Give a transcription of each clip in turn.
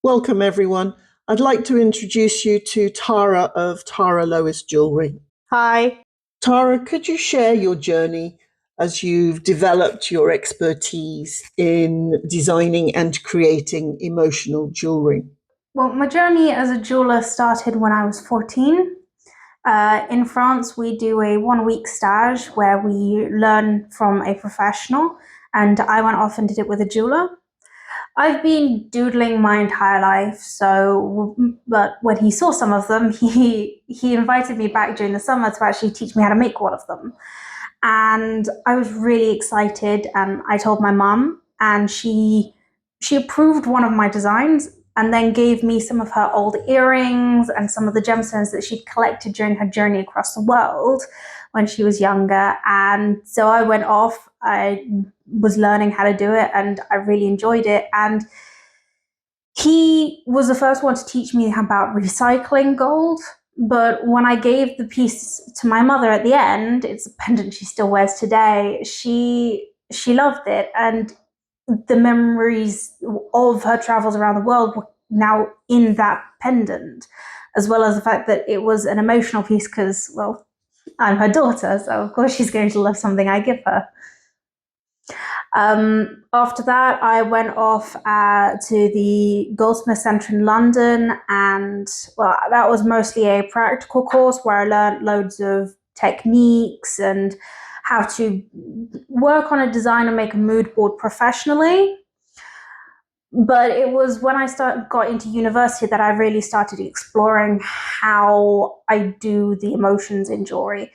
Welcome, everyone. I'd like to introduce you to Tara of Lois Jewellery. Hi. Tara, could you share your journey as you've developed your expertise in designing and creating emotional jewellery? Well, my journey as a jeweler started when I was 14. In France, we do a 1 week stage where we learn from a professional, and I went off and did it with a jeweler. I've been doodling my entire life, but when he saw some of them, he invited me back during the summer to actually teach me how to make one of them. And I was really excited, and I told my mum, and she approved one of my designs and then gave me some of her old earrings and some of the gemstones that she'd collected during her journey across the world when she was younger. And so I went off, I was learning how to do it, and I really enjoyed it. And he was the first one to teach me about recycling gold. But when I gave the piece to my mother at the end, it's a pendant she still wears today, she loved it. And the memories of her travels around the world were now in that pendant, as well as the fact that it was an emotional piece because, well, I'm her daughter, so of course she's going to love something I give her. After that, I went off to the Goldsmith Centre in London, and well, that was mostly a practical course where I learned loads of techniques and how to work on a design and make a mood board professionally. But it was when I got into university that I really started exploring how I do the emotions in jewelry.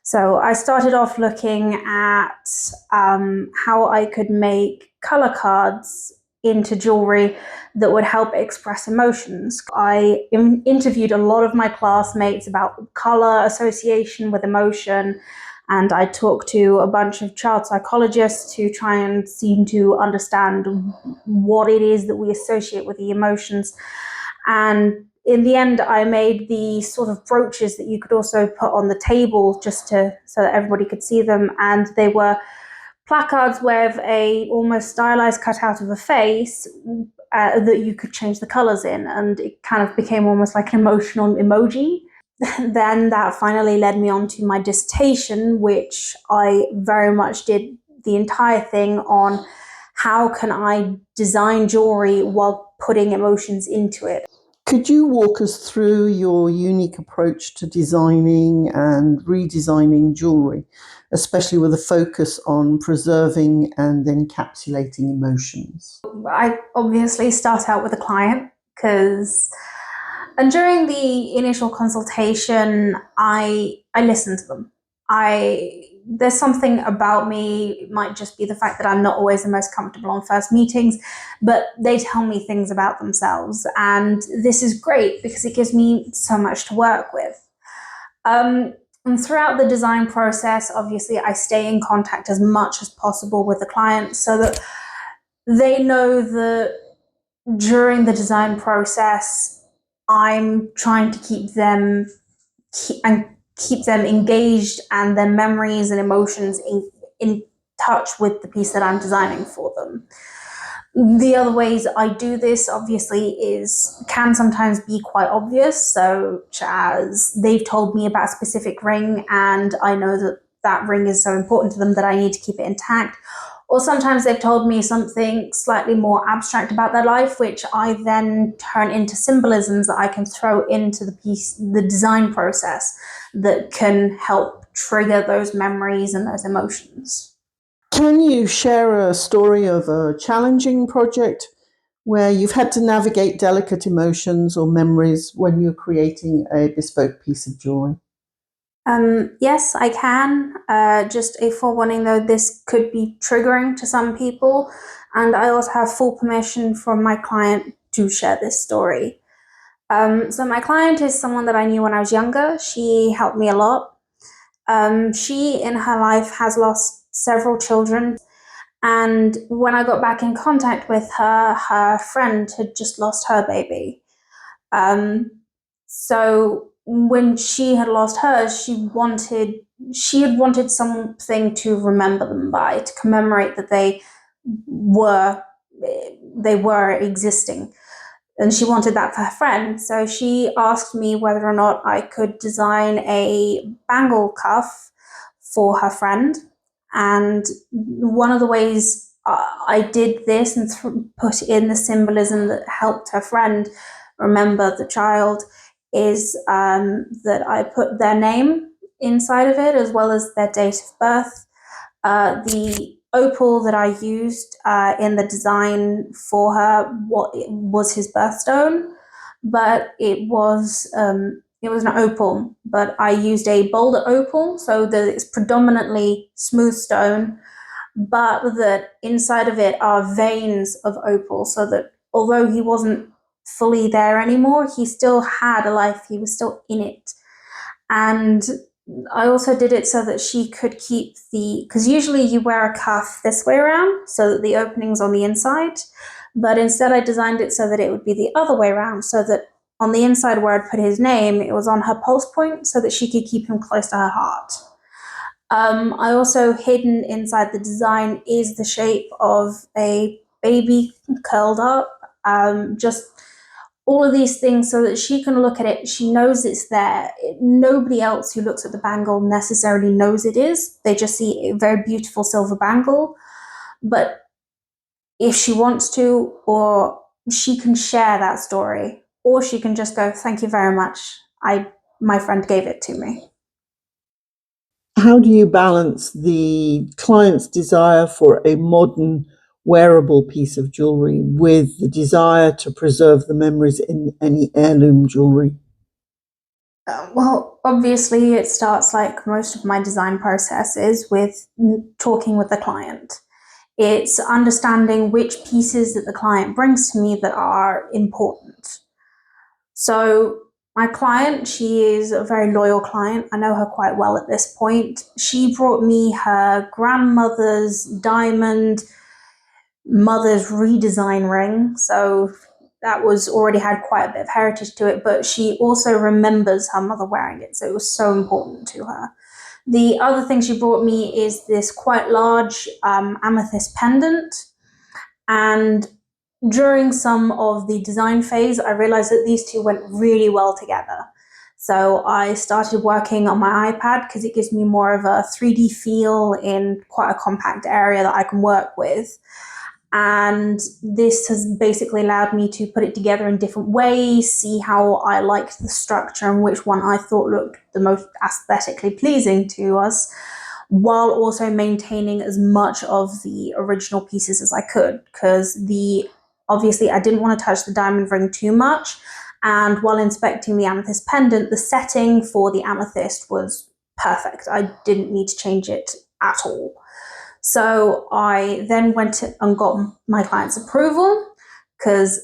So I started off looking at how I could make color cards into jewelry that would help express emotions. I interviewed a lot of my classmates about color association with emotion, and I talked to a bunch of child psychologists to try and seem to understand what it is that we associate with the emotions. And in the end, I made the sort of brooches that you could also put on the table so that everybody could see them. And they were placards with a almost stylized cutout of a face that you could change the colors in. And it kind of became almost like an emotional emoji. Then that finally led me on to my dissertation, which I very much did the entire thing on how can I design jewelry while putting emotions into it. Could you walk us through your unique approach to designing and redesigning jewellery, especially with a focus on preserving and encapsulating emotions? I obviously start out with a client and during the initial consultation, I listen to them. There's something about me, it might just be the fact that I'm not always the most comfortable on first meetings, but they tell me things about themselves. And this is great because it gives me so much to work with. And throughout the design process, obviously, I stay in contact as much as possible with the client so that they know that during the design process, I'm trying to keep them engaged and their memories and emotions in touch with the piece that I'm designing for them. The other ways I do this, obviously, can sometimes be quite obvious, such as they've told me about a specific ring and I know that that ring is so important to them that I need to keep it intact. Or sometimes they've told me something slightly more abstract about their life, which I then turn into symbolisms that I can throw into the design process that can help trigger those memories and those emotions. Can you share a story of a challenging project where you've had to navigate delicate emotions or memories when you're creating a bespoke piece of jewelry? Yes, I can. Just a forewarning though, this could be triggering to some people, and I also have full permission from my client to share this story. So my client is someone that I knew when I was younger. She helped me a lot. She, in her life, has lost several children. And when I got back in contact with her, her friend had just lost her baby. So when she had lost hers, she had wanted something to remember them by, to commemorate that they were existing. and she wanted that for her friend. So she asked me whether or not I could design a bangle cuff for her friend. And one of the ways I did this and put in the symbolism that helped her friend remember the child is that I put their name inside of it as well as their date of birth. The opal that I used in the design for her was his birthstone, but it was an opal, but I used a bolder opal so that it's predominantly smooth stone, but that inside of it are veins of opal, so that although he wasn't fully there anymore, he still had a life, he was still in it. And I also did it so that she could keep because usually you wear a cuff this way around so that the opening's on the inside, but instead I designed it so that it would be the other way around, so that on the inside where I'd put his name, it was on her pulse point so that she could keep him close to her heart. I also, hidden inside the design is the shape of a baby curled up, just all of these things so that she can look at it, she knows it's there. Nobody else who looks at the bangle necessarily knows it is. They just see a very beautiful silver bangle. But if she wants to, or she can share that story, or she can just go, thank you very much. My friend gave it to me. How do you balance the client's desire for a modern wearable piece of jewellery with the desire to preserve the memories in any heirloom jewellery? Well, obviously, it starts like most of my design processes with talking with the client. It's understanding which pieces that the client brings to me that are important. So my client, she is a very loyal client. I know her quite well at this point. She brought me her grandmother's diamond mother's redesign ring. So that was already had quite a bit of heritage to it, but she also remembers her mother wearing it. So it was so important to her. The other thing she brought me is this quite large amethyst pendant. And during some of the design phase, I realized that these two went really well together. So I started working on my iPad because it gives me more of a 3D feel in quite a compact area that I can work with. And this has basically allowed me to put it together in different ways, see how I liked the structure and which one I thought looked the most aesthetically pleasing to us, while also maintaining as much of the original pieces as I could, because obviously I didn't want to touch the diamond ring too much. And while inspecting the amethyst pendant, the setting for the amethyst was perfect. I didn't need to change it at all. So I then went and got my client's approval, because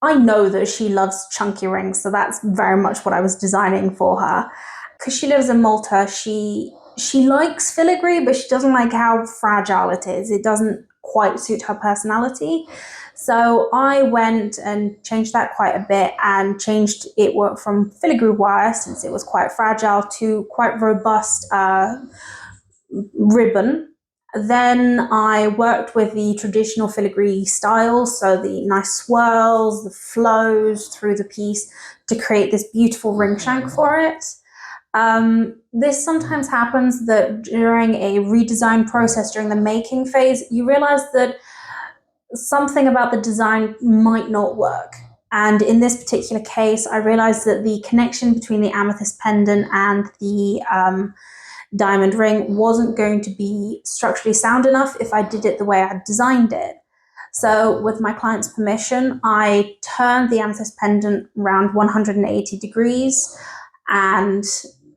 I know that she loves chunky rings, so that's very much what I was designing for her. Because she lives in Malta, she likes filigree, but she doesn't like how fragile it is. It doesn't quite suit her personality. So I went and changed that quite a bit and changed it from filigree wire, since it was quite fragile, to quite robust ribbon. Then I worked with the traditional filigree styles, so the nice swirls, the flows through the piece to create this beautiful ring shank for it. This sometimes happens that during a redesign process, during the making phase, you realize that something about the design might not work. And in this particular case, I realized that the connection between the amethyst pendant and the diamond ring wasn't going to be structurally sound enough if I did it the way I designed it. So with my client's permission, I turned the amethyst pendant around 180 degrees, and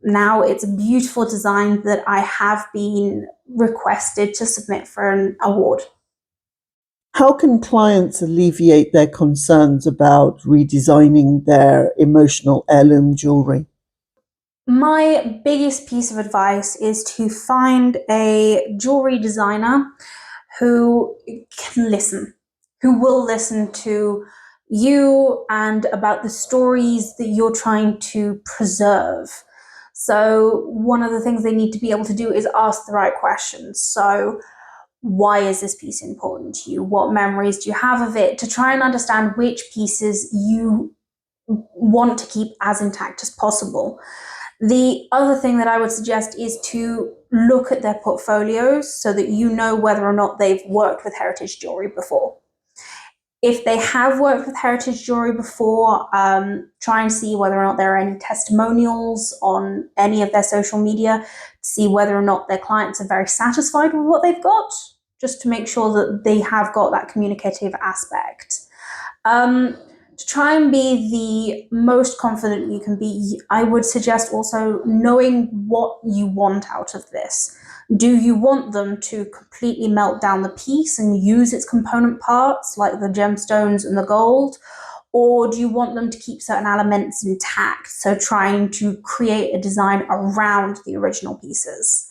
now it's a beautiful design that I have been requested to submit for an award. How can clients alleviate their concerns about redesigning their emotional heirloom jewellery? My biggest piece of advice is to find a jewelry designer who can listen, who will listen to you and about the stories that you're trying to preserve. So one of the things they need to be able to do is ask the right questions. So why is this piece important to you? What memories do you have of it? To try and understand which pieces you want to keep as intact as possible. The other thing that I would suggest is to look at their portfolios so that you know whether or not they've worked with heritage jewelry before. If they have worked with heritage jewelry before, try and see whether or not there are any testimonials on any of their social media, see whether or not their clients are very satisfied with what they've got, just to make sure that they have got that communicative aspect. To try and be the most confident you can be, I would suggest also knowing what you want out of this. Do you want them to completely melt down the piece and use its component parts, like the gemstones and the gold? Or do you want them to keep certain elements intact? So trying to create a design around the original pieces.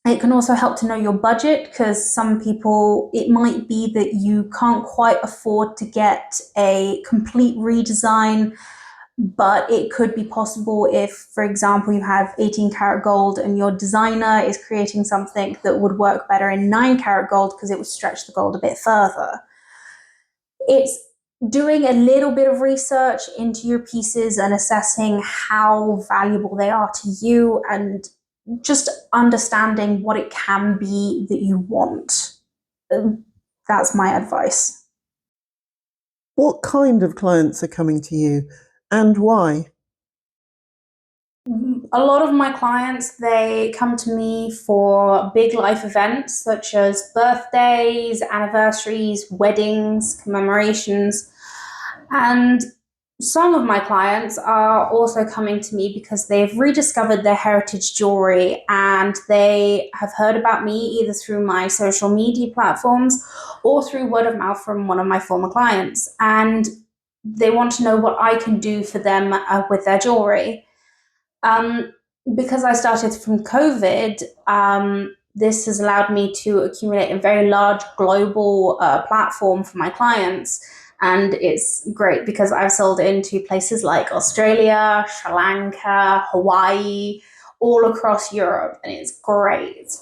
It can also help to know your budget, because some people, it might be that you can't quite afford to get a complete redesign, but it could be possible if, for example, you have 18 karat gold and your designer is creating something that would work better in 9 karat gold because it would stretch the gold a bit further. It's doing a little bit of research into your pieces and assessing how valuable they are to you, and just understanding what it can be that you want. That's my advice. What kind of clients are coming to you and why? A lot of my clients, they come to me for big life events such as birthdays, anniversaries, weddings, commemorations. And some of my clients are also coming to me because they've rediscovered their heritage jewelry and they have heard about me either through my social media platforms or through word of mouth from one of my former clients. And they want to know what I can do for them with their jewelry. Because I started from COVID, this has allowed me to accumulate a very large global platform for my clients. And it's great because I've sold into places like Australia, Sri Lanka, Hawaii, all across Europe, and it's great.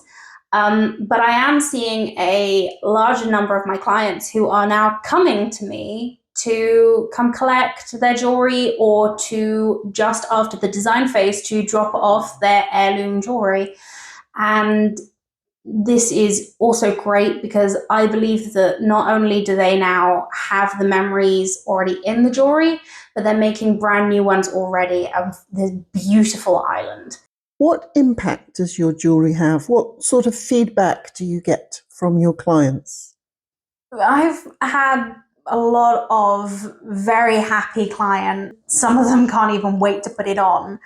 But I am seeing a larger number of my clients who are now coming to me to come collect their jewelry, or to, just after the design phase, to drop off their heirloom jewelry. And this is also great because I believe that not only do they now have the memories already in the jewelry, but they're making brand new ones already of this beautiful island. What impact does your jewellery have? What sort of feedback do you get from your clients? I've had a lot of very happy clients. Some of them can't even wait to put it on.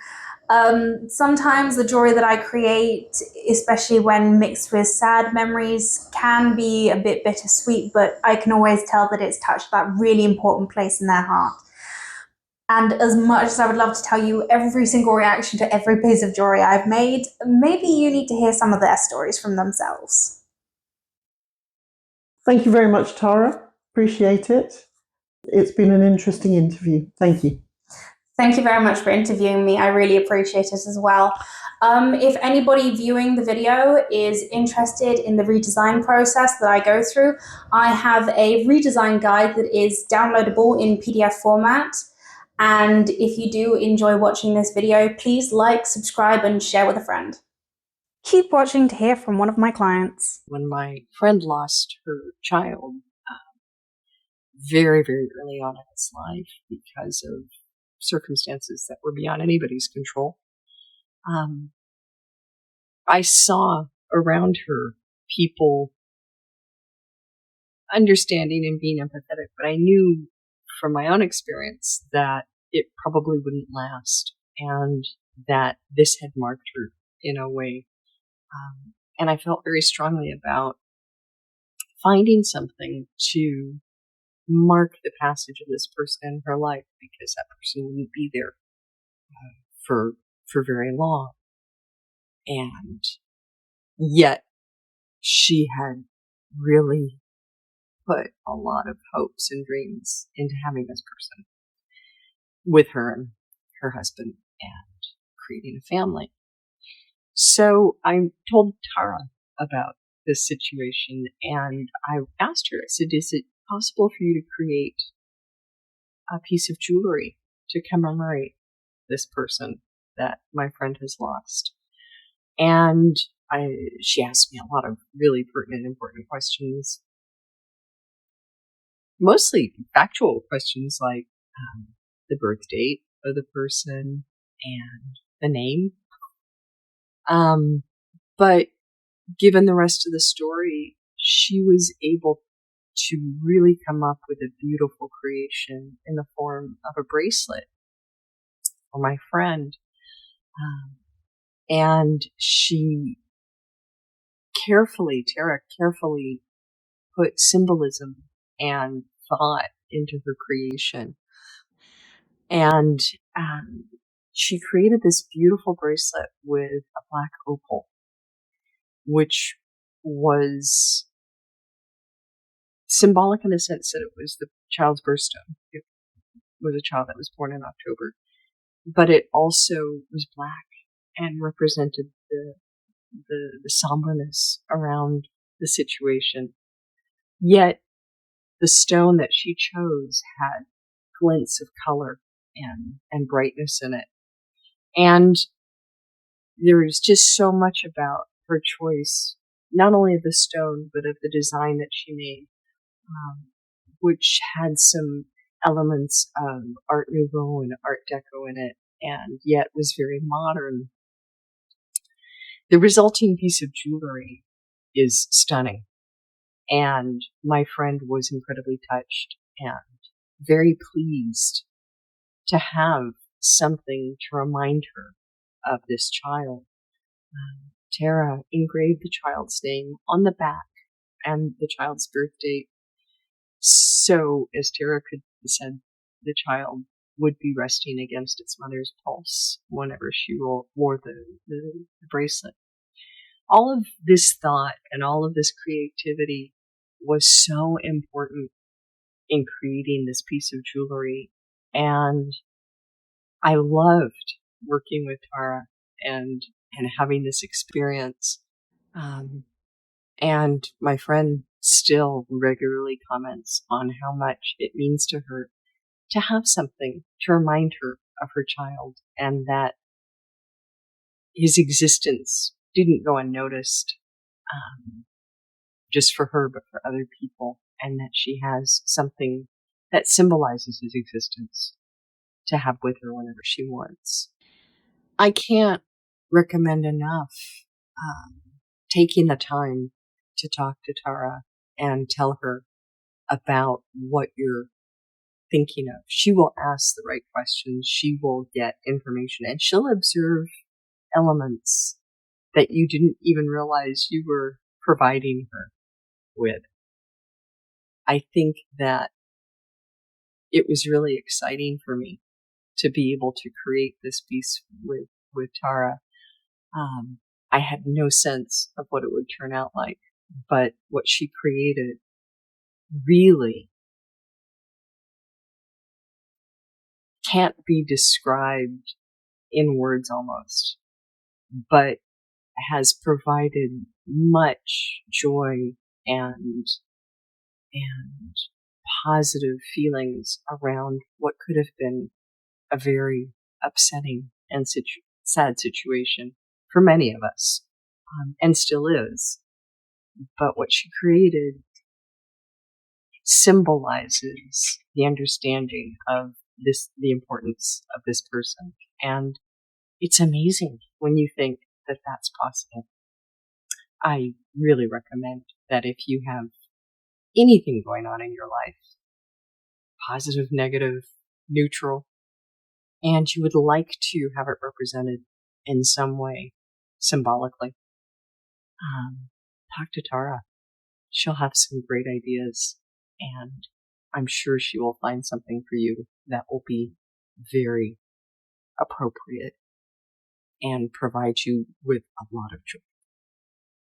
Sometimes the jewelry that I create, especially when mixed with sad memories, can be a bit bittersweet, but I can always tell that it's touched that really important place in their heart. And as much as I would love to tell you every single reaction to every piece of jewelry I've made, maybe you need to hear some of their stories from themselves. Thank you very much, Tara. Appreciate it. It's been an interesting interview. Thank you. Thank you very much for interviewing me. I really appreciate it as well. If anybody viewing the video is interested in the redesign process that I go through, I have a redesign guide that is downloadable in PDF format. And if you do enjoy watching this video, please like, subscribe, and share with a friend. Keep watching to hear from one of my clients. When my friend lost her child very, very early on in his life because of circumstances that were beyond anybody's control, I saw around her people understanding and being empathetic, but I knew from my own experience that it probably wouldn't last, and that this had marked her in a way. And I felt very strongly about finding something to mark the passage of this person in her life, because that person wouldn't be there for very long. And yet she had really put a lot of hopes and dreams into having this person with her and her husband and creating a family. So I told Tara about this situation, and I asked her, I said, is it possible for you to create a piece of jewelry to commemorate this person that my friend has lost? And she asked me a lot of really pertinent, important questions, mostly factual questions like the birth date of the person and the name. But given the rest of the story, she was able to really come up with a beautiful creation in the form of a bracelet for my friend. And Tara carefully put symbolism and thought into her creation. And she created this beautiful bracelet with a black opal, which was symbolic in the sense that it was the child's birthstone. It was a child that was born in October, but it also was black and represented the somberness around the situation. Yet the stone that she chose had glints of color and brightness in it. And there was just so much about her choice, not only of the stone, but of the design that she made, which had some elements of Art Nouveau and Art Deco in it, and yet was very modern. The resulting piece of jewelry is stunning, and my friend was incredibly touched and very pleased to have something to remind her of this child. Tara engraved the child's name on the back and the child's birth date, so as Tara could said, the child would be resting against its mother's pulse whenever she wore the bracelet. All of this thought and all of this creativity was so important in creating this piece of jewelry, and I loved working with Tara and having this experience. And my friend still regularly comments on how much it means to her to have something to remind her of her child, and that his existence didn't go unnoticed, just for her, but for other people, and that she has something that symbolizes his existence to have with her whenever she wants. I can't recommend enough taking the time to talk to Tara and tell her about what you're thinking of. She will ask the right questions, she will get information, and she'll observe elements that you didn't even realize you were providing her with. I think that it was really exciting for me to be able to create this piece with Tara. I had no sense of what it would turn out like, but what she created really can't be described in words almost, but has provided much joy and positive feelings around what could have been a very upsetting and sad situation for many of us, and still is. But what she created symbolizes the understanding of the importance of this person. And it's amazing when you think that that's possible. I really recommend that if you have anything going on in your life, positive, negative, neutral, and you would like to have it represented in some way, symbolically, talk to Tara. She'll have some great ideas, and I'm sure she will find something for you that will be very appropriate and provide you with a lot of joy.